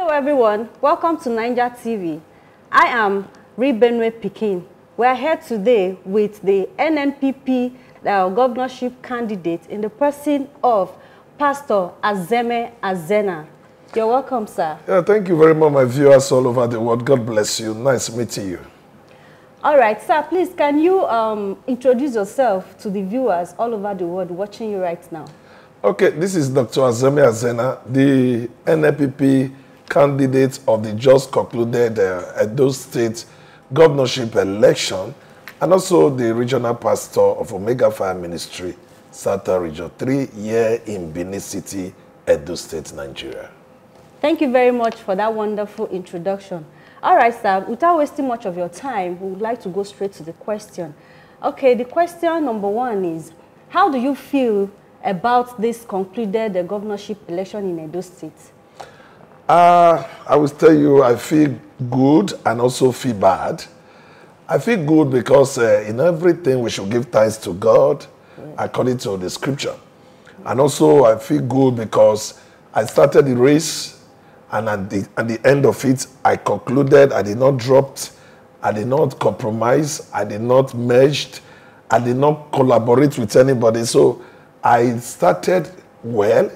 Hello everyone, welcome to Niger TV. I am Ribenwe Pikin. We are here today with the NNPP governorship candidate in the person of Pastor Azena. You're welcome, sir. Yeah, thank you very much, my viewers all over the world. God bless you. Nice meeting you. All right, sir, please, can you introduce yourself to the viewers all over the world watching you right now? Okay, this is Dr. Azena, the NNPP candidate of the just concluded Edo State governorship election, and also the regional pastor of Omega Fire Ministry, Southern Region 3, here in Benin City, Edo State, Nigeria. Thank you very much for that wonderful introduction. All right, sir, without wasting much of your time, we would like to go straight to the question. Okay, the question number one is, how do you feel about this concluded governorship election in Edo State? I will tell you, I feel good and also feel bad. I feel good because in everything we should give thanks to God, according to the scripture. And also I feel good because I started the race, and at the end of it, I concluded. I did not drop, I did not compromise, I did not merge, I did not collaborate with anybody. So I started well,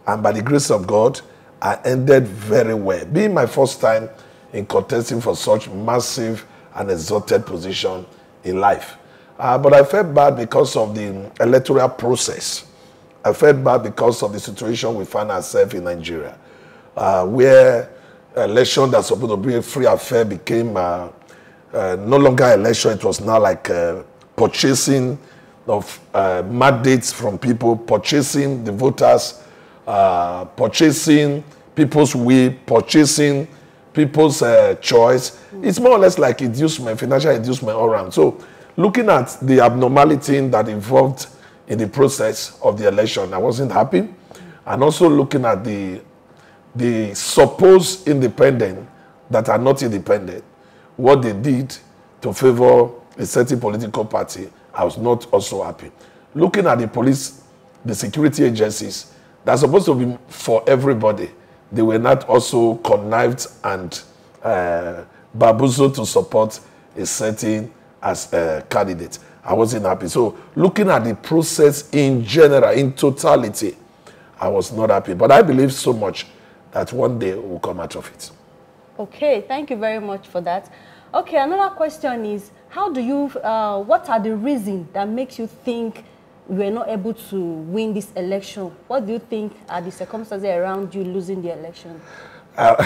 and by the grace of God, I ended very well. Being my first time in contesting for such massive and exalted position in life. But I felt bad because of the electoral process. I felt bad because of the situation we find ourselves in Nigeria, where election that's supposed to be a free affair became no longer election. It was now like purchasing of mandates from people, purchasing the voters, purchasing people's will, purchasing people's choice. It's more or less like inducement, financial inducement all around. So looking at the abnormality that involved in the process of the election, I wasn't happy. And also looking at the supposed independent that are not independent, what they did to favor a certain political party, I was not also happy. Looking at the police, the security agencies, that's supposed to be for everybody. They were not also connived and bamboozled to support a certain candidate. I wasn't happy. So looking at the process in general, in totality, I was not happy. But I believe so much that one day we'll come out of it. Okay, thank you very much for that. Okay, another question is, how do you, what are the reasons that makes you think we were not able to win this election? What do you think are the circumstances around you losing the election?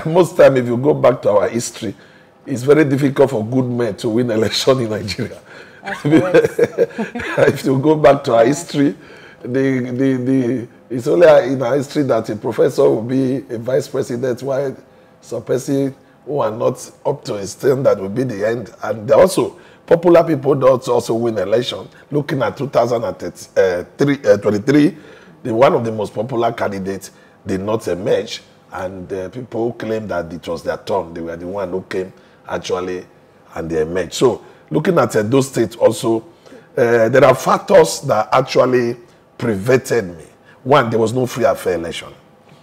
Most time, if you go back to our history, it's very difficult for good men to win election in Nigeria. If you go back to our history, it's only in our history that a professor will be a vice president, while some person who are not up to a standard will be the end. And also, popular people don't also win election. Looking at 2023, one of the most popular candidates did not emerge, and people claim that it was their turn. They were the one who came actually, and they emerged. So, looking at those states also, there are factors that actually prevented me. One, there was no free and fair election.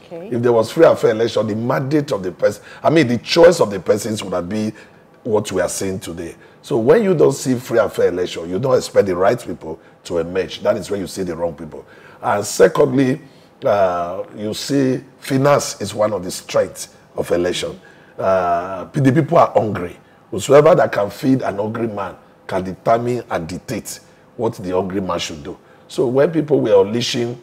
Okay. If there was free and fair election, the mandate of the person, the choice of the persons would have been what we are seeing today. So when you don't see free and fair election, you don't expect the right people to emerge. That is where you see the wrong people. And secondly, you see finance is one of the strengths of election. The people are hungry. Whosoever that can feed an hungry man can determine and dictate what the hungry man should do. So when people were unleashing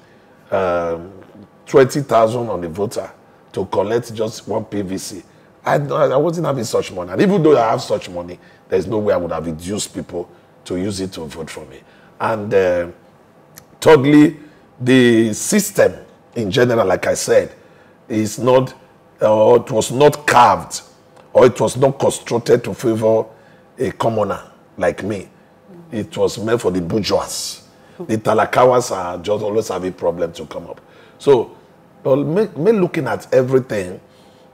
20,000 on the voter to collect just one PVC, I wasn't having such money. And even though I have such money, there's no way I would have induced people to use it to vote for me. And thirdly, the system in general, like I said, is not, it was not carved, or it was not constructed to favor a commoner like me. It was meant for the bourgeois. The talakawas are just always having a problem to come up. So, me looking at everything,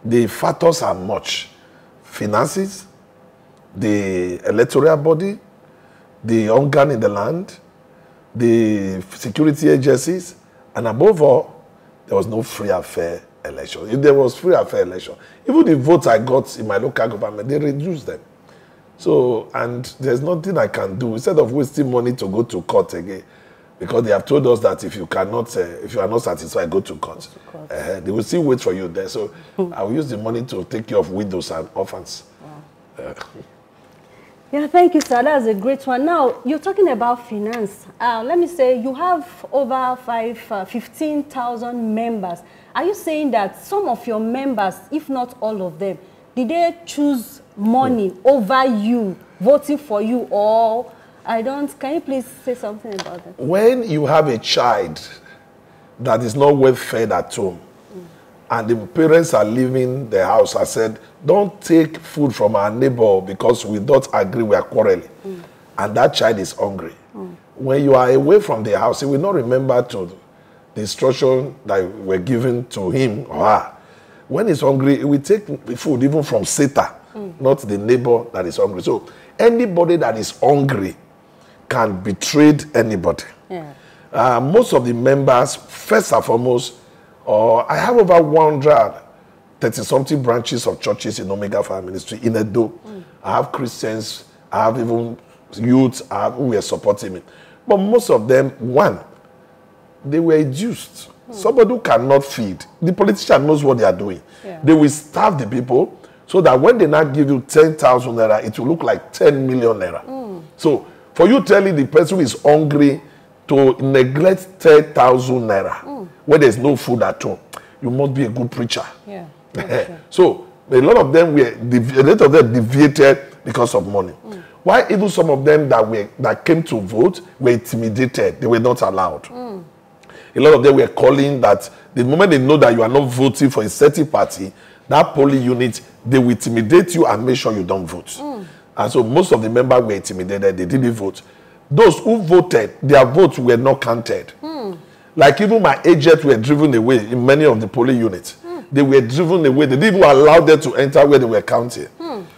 the factors are much. Finances, the electoral body, the organ in the land, the security agencies, and above all, there was no free and fair election. If there was free and fair election, even the votes I got in my local government, they reduced them. So, and there's nothing I can do instead of wasting money to go to court again, because they have told us that if you cannot, if you are not satisfied, go to court. They will still wait for you there. So, I will use the money to take care of widows and orphans. Wow. Yeah, thank you, sir. That's a great one. Now, you're talking about finance. Let me say you have over 15,000 members. Are you saying that some of your members, if not all of them, did they choose money over you, voting for you, or I don't? Can you please say something about that? When you have a child that is not well fed at home, and the parents are leaving the house, I said, don't take food from our neighbor because we don't agree, we are quarreling. And that child is hungry. When you are away from the house, he will not remember to the instruction that were given to him or her. When he's hungry, he will take food even from Satan, not the neighbor that is hungry. So anybody that is hungry can betray anybody. Yeah. Most of the members, first and foremost, I have over 130-something branches of churches in Omega Fire Ministry in Edo. I have Christians, I have even youths who were supporting me. But most of them, one, they were induced. Somebody who cannot feed, the politician knows what they are doing. Yeah. They will starve the people so that when they now give you 10,000 naira, it will look like 10 million naira. So for you telling the person who is hungry to neglect 10,000 naira when there's no food at home, you must be a good preacher. Yeah. So a lot of them deviated because of money. Why even some of them that came to vote were intimidated, they were not allowed. A lot of them were calling that the moment they know that you are not voting for a certain party, that polling unit, they will intimidate you and make sure you don't vote. And so most of the members were intimidated, they didn't vote. Those who voted, their votes were not counted. Like even my agents were driven away in many of the polling units. They were driven away. They didn't even allow them to enter where they were counting.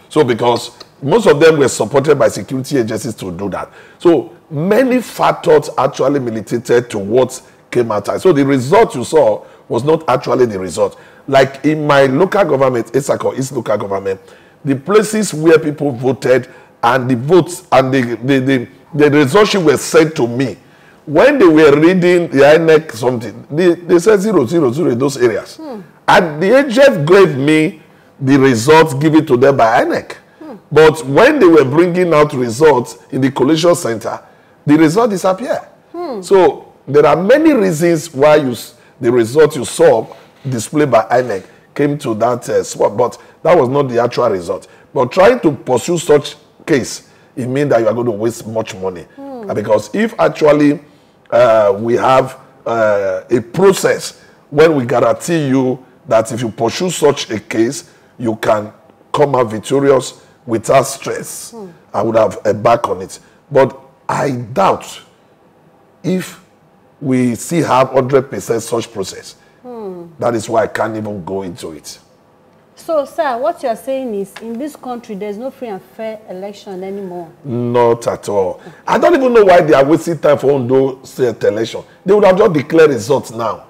So because most of them were supported by security agencies to do that. So many factors actually militated to what came out. So the result you saw was not actually the result. Like in my local government, East local government, the places where people voted and the votes and the results were sent to me. When they were reading the INEC something, they said 000 in those areas. And the agent gave me the results given to them by INEC. But when they were bringing out results in the collation center, the result disappeared. So there are many reasons why the result you saw displayed by INEC came to that spot, but that was not the actual result. But trying to pursue such case, it means that you are going to waste much money. Because if actually we have a process when we guarantee you that if you pursue such a case, you can come out victorious without stress, I would have a back on it. But I doubt if we still have 100% such process. That is why I can't even go into it. So, sir, what you are saying is, in this country, there's no free and fair election anymore? Not at all. I don't even know why they are wasting time for l00se election. They would have just declared results now.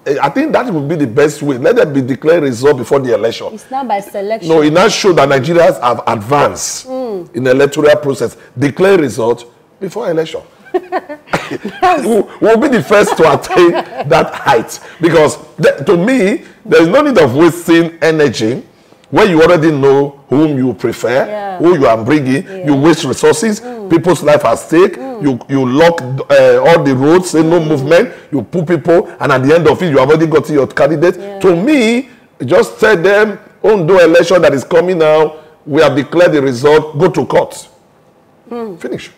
I think that would be the best way. Let them be declared result before the election. It's not by selection. No, it now shows that Nigerians have advanced in the electoral process. Declare result before election. We'll be the first to attain that height. Because to me, there's no need of wasting energy when you already know whom you prefer, who you are bringing. You waste resources, people's life at stake. You lock all the roads, say no movement. You put people, and at the end of it, you have already got your candidate. To me, just tell them, do election that is coming now, we have declared the result, go to court. Finish.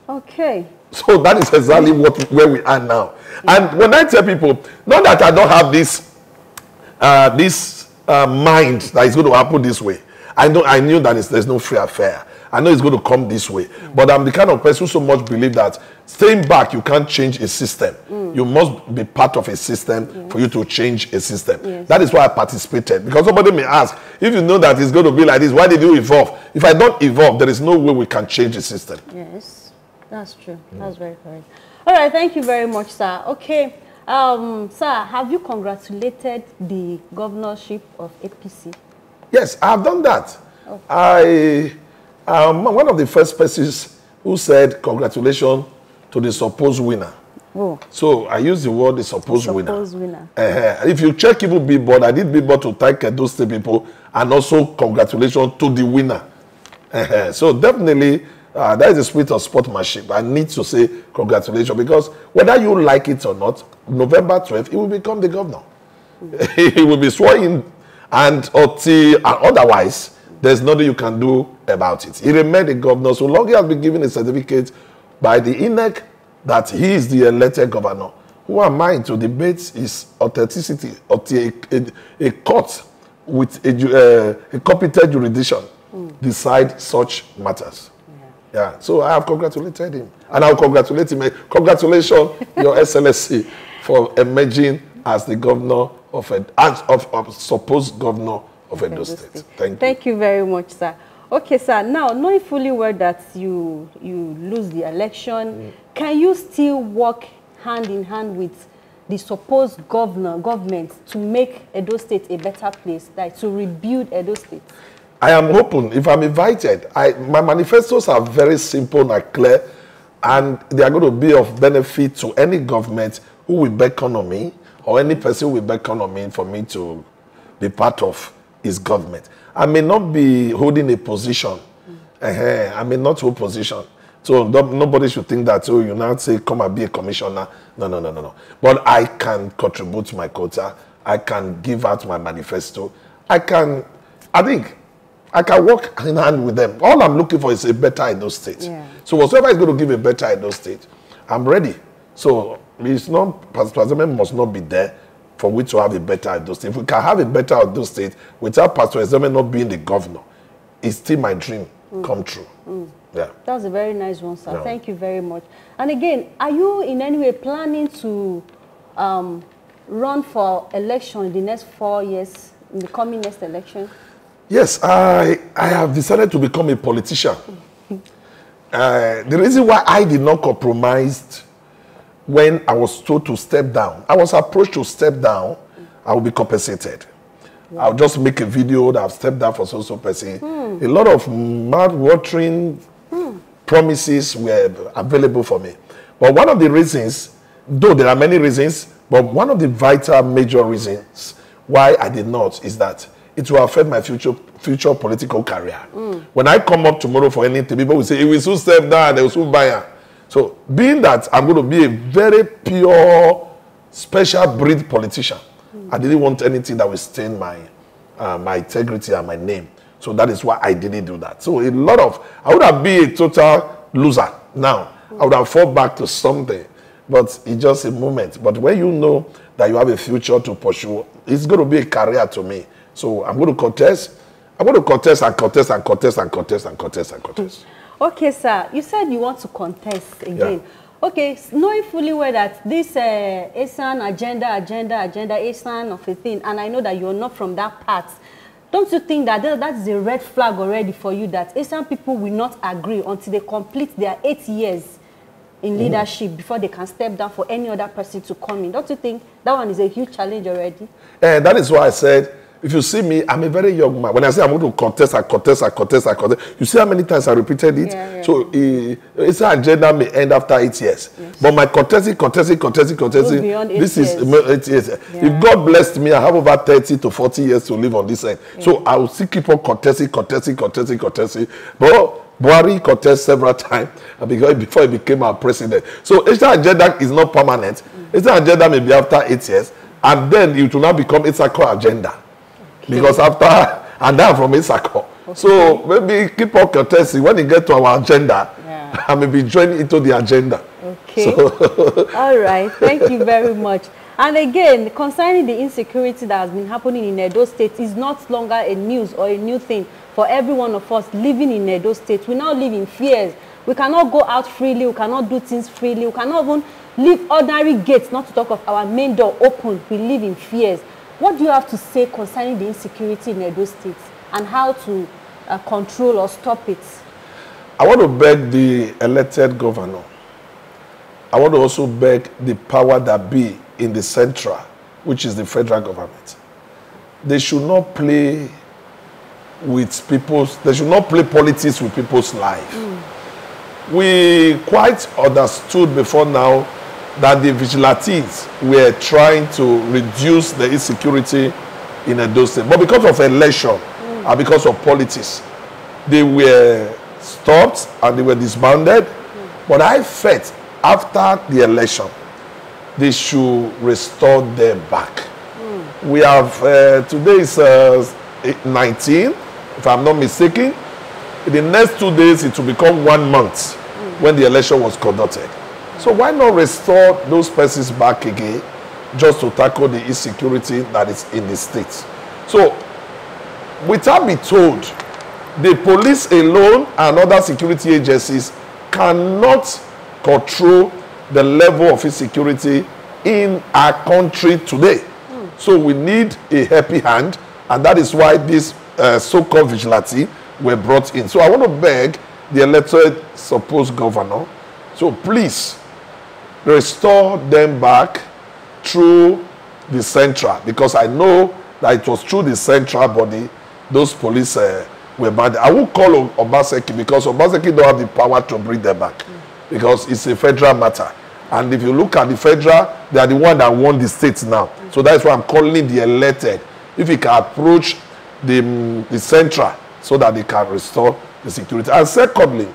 Okay. So that is exactly where we are now. And when I tell people, not that I don't have this mind that it's going to happen this way. I knew that there's no free affair. I know it's going to come this way. But I'm the kind of person who so much believe that staying back, you can't change a system. You must be part of a system for you to change a system. That is why I participated. Because somebody may ask, if you know that it's going to be like this, why did you evolve? If I don't evolve, there is no way we can change the system. Yes, that's true. That's very correct. All right, thank you very much, sir. Okay. Sir, have you congratulated the governorship of APC? Yes, I have done that. Okay. I am one of the first persons who said congratulations to the supposed winner. Oh. So I use the word the supposed winner. If you check even Billboard, I did Billboard to thank those state people and also congratulations to the winner. So definitely, that is the spirit of sportsmanship. I need to say congratulations because whether you like it or not, November 12th, he will become the governor. He will be sworn in, and otherwise, there's nothing you can do about it. He remained the governor so long he has been given a certificate by the INEC that he is the elected governor. Who am I to debate his authenticity of a court with a competent jurisdiction decide such matters? Yeah, so I have congratulated him. And I'll congratulate him. Congratulations, your l00se, for emerging as the governor of supposed governor of Edo State. Thank you very much, sir. Okay, sir. Now, knowing fully well that you lose the election, can you still work hand in hand with the supposed government to make Edo State a better place, like to rebuild Edo State? I am open. If I'm invited, my manifestos are very simple and clear, and they are going to be of benefit to any government who will beckon on me, or any person who will beckon on me for me to be part of his government. I may not be holding a position. I may not hold position. So nobody should think that, oh, you now say, come and be a commissioner. No. But I can contribute my quota. I can give out my manifesto. I think I can work in hand with them. All I'm looking for is a better Edo State. Yeah. So whatever is going to give a better Edo State, I'm ready. So it's not, Pastor Azemhe must not be there for we to have a better Edo State. If we can have a better Edo State without Pastor Azemhe not being the governor, it's still my dream come true. Yeah. That was a very nice one, sir. Yeah. Thank you very much. And again, are you in any way planning to run for election in the next 4 years, in the coming next election? Yes, I have decided to become a politician. The reason why I did not compromise when I was told to step down, I was approached to step down, I will be compensated. Yeah. I'll just make a video that I've stepped down for so person. A lot of mouth-watering promises were available for me. But one of the reasons, though there are many reasons, but one of the vital major reasons why I did not is that it will affect my future political career. When I come up tomorrow for anything, people will say, he will soon step down, they will soon buy her. So, being that I'm going to be a very pure, special breed politician, I didn't want anything that will stain my integrity and my name. So that is why I didn't do that. So I would have been a total loser now. I would have fought back to something. But it's just a moment. But when you know that you have a future to pursue, it's going to be a career to me. So I'm going to contest. I'm going to contest and contest and contest and contest and contest and contest. Okay, sir. You said you want to contest again. Yeah. Okay, knowing fully well that this ASEAN agenda, ASEAN of a thing, and I know that you're not from that part, don't you think that that's a red flag already for you that ASEAN people will not agree until they complete their 8 years in leadership before they can step down for any other person to come in? Don't you think that one is a huge challenge already? And that is why I said, if you see me, I'm a very young man. When I say I'm going to contest, you see how many times I repeated it? Yeah. So it's an agenda may end after 8 years. Yes. But my contesting, this is 8 years. Yeah. If God blessed me, I have over 30 to 40 years to live on this end. Yeah. So I will still keep on contesting. But Buhari contested several times before he became our president. So it's an agenda is not permanent. It's an agenda may be after 8 years. And then it will now become a core agenda. Because after, and then from Isako. Okay. So maybe keep on contesting. When you get to our agenda, I may be joining into the agenda. Okay. So all right. Thank you very much. And again, concerning the insecurity that has been happening in Edo State is not longer a news or a new thing for every one of us living in Edo State. We now live in fears. We cannot go out freely. We cannot do things freely. We cannot even leave ordinary gates, not to talk of our main door open. We live in fears. What do you have to say concerning the insecurity in Edo State and how to control or stop it? I want to beg the elected governor. I want to also beg the power that be in the central, which is the federal government, they should not play with people's, they should not play politics with people's life. We quite understood before now that the vigilantes were trying to reduce the insecurity in Edo State. But because of election and because of politics, they were stopped and they were disbanded. But I felt after the election, they should restore them back. We have, today is 19, if I'm not mistaken. In the next 2 days, it will become 1 month when the election was conducted. So why not restore those persons back again just to tackle the insecurity that is in the state? So, without being told, the police alone and other security agencies cannot control the level of insecurity in our country today. So we need a happy hand, and that is why this so-called vigilante were brought in. So I want to beg the elected supposed governor, so please restore them back through the central, because I know that it was through the central body those police were banned. I will call Obaseki, because Obaseki don't have the power to bring them back, because it's a federal matter. And if you look at the federal, they are the one that won the states now. So that's why I'm calling the elected, if he can approach the central so that they can restore the security. And secondly,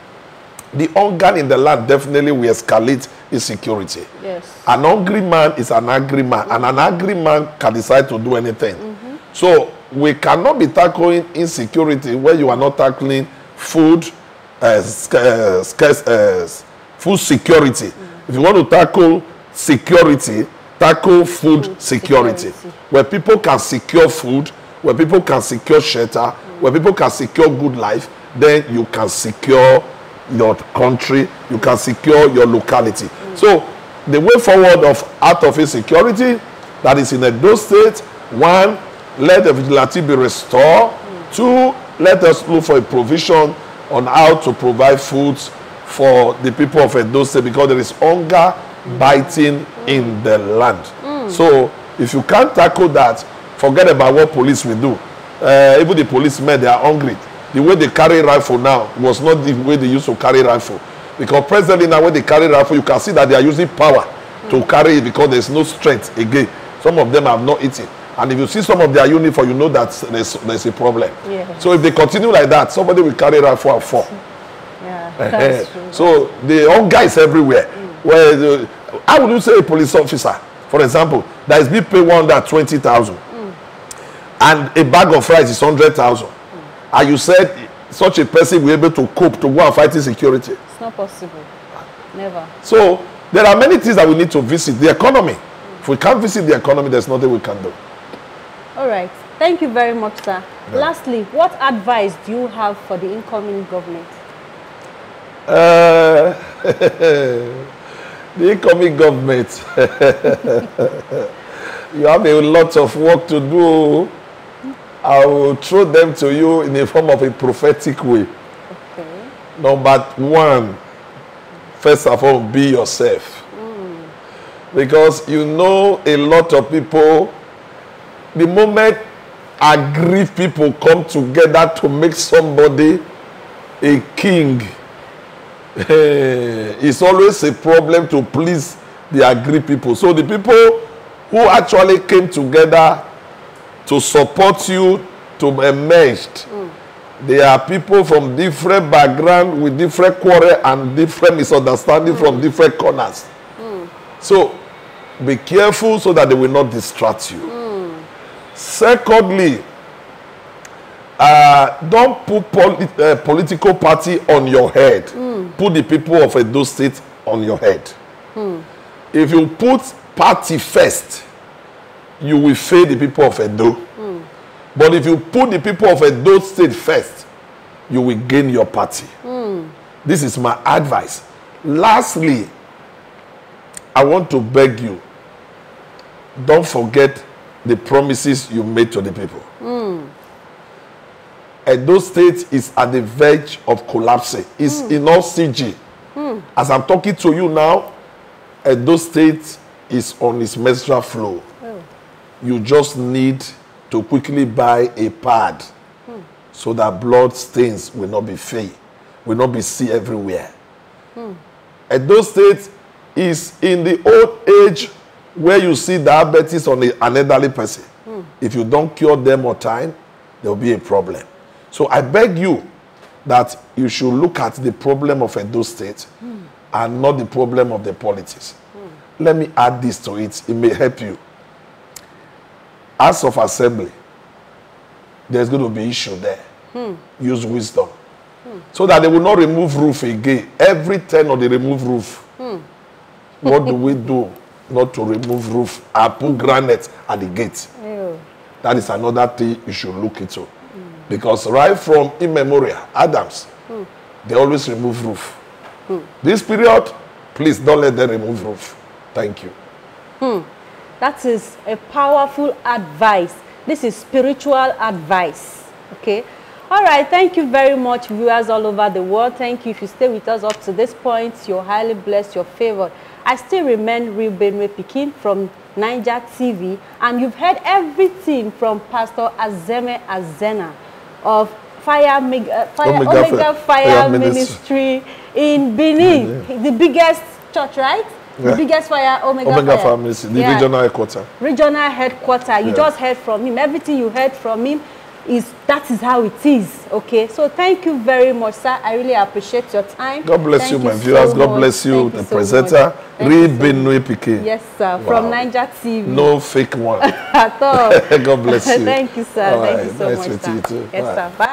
the hunger in the land definitely will escalate insecurity. Yes. An hungry man is an angry man, and an angry man can decide to do anything. So we cannot be tackling insecurity where you are not tackling food, food security. If you want to tackle security, tackle food security. Where people can secure food, where people can secure shelter, where people can secure good life, then you can secure your country, you can secure your locality. So the way forward of out of insecurity that is in Edo State, 1, let the vigilante be restored. 2, let us look for a provision on how to provide foods for the people of Edo State, because there is hunger biting in the land. So if you can't tackle that, forget about what police will do. Even the policemen, they are hungry. The way they carry rifle now was not the way they used to carry rifle. Because presently now when they carry rifle, you can see that they are using power to carry it, because there's no strength again. Some of them have not eaten. And if you see some of their uniform, you know that there's a problem. Yes. So if they continue like that, somebody will carry rifle and fall. Yeah, that's true. So the hunger is everywhere. Where how would you say a police officer, for example, that is being paid 120,000 and a bag of rice is 100,000, and you said such a person will be able to cope to go and fight insecurity? It's not possible. Never. So there are many things that we need to visit. The economy. If we can't visit the economy, there's nothing we can do. All right. Thank you very much, sir. Yeah. Lastly, what advice do you have for the incoming government? The incoming government, you have a lot of work to do. I will throw them to you in the form of a prophetic way. Okay. Number 1, first of all, be yourself. Because you know a lot of people, the moment aggrieved people come together to make somebody a king, it's always a problem to please the aggrieved people. So the people who actually came together to support you to emerge, they are people from different background with different quarrel and different misunderstanding from different corners. So be careful so that they will not distract you. Secondly, don't put political party on your head. Put the people of Edo State on your head. If you put party first, you will fail the people of Edo. But if you put the people of Edo State first, you will gain your party. This is my advice. Lastly, I want to beg you, don't forget the promises you made to the people. Edo State is at the verge of collapsing. It's in all CG. As I'm talking to you now, Edo State is on its menstrual flow, you just need to quickly buy a pad so that blood stains will not be seen everywhere. And those states is in the old age where you see diabetes on an elderly person. If you don't cure them on time, there will be a problem. So I beg you that you should look at the problem of Edo State and not the problem of the politics. Let me add this to it. It may help you. House of Assembly, there's going to be issue there. Use wisdom. So that they will not remove roof again. Every time they remove roof. What do we do not to remove roof? I put granite at the gate. That is another thing you should look into. Because right from immemorial, Adams, they always remove roof. This period, please don't let them remove roof. Thank you. That is a powerful advice. This is spiritual advice. Okay. All right. Thank you very much, viewers all over the world. Thank you. If you stay with us up to this point, you're highly blessed, you're favored. I still remain Real Benue Pikin from Niger TV, and you've heard everything from Pastor Azena of Omega Fire Ministry in Benin, the biggest church, right? The biggest Omega Fire Ministry, the regional headquarters. Regional headquarters. You just heard from him. Everything you heard from him that is how it is. Okay. So thank you very much, sir. I really appreciate your time. God bless you, my viewers. God bless you, the presenter. Real Benue Pikin. Yes, sir. From Niger TV. No fake one. At all. God bless you. Thank you, sir. Thank you so much, sir. Nice to meet you too. Yes, sir. Bye.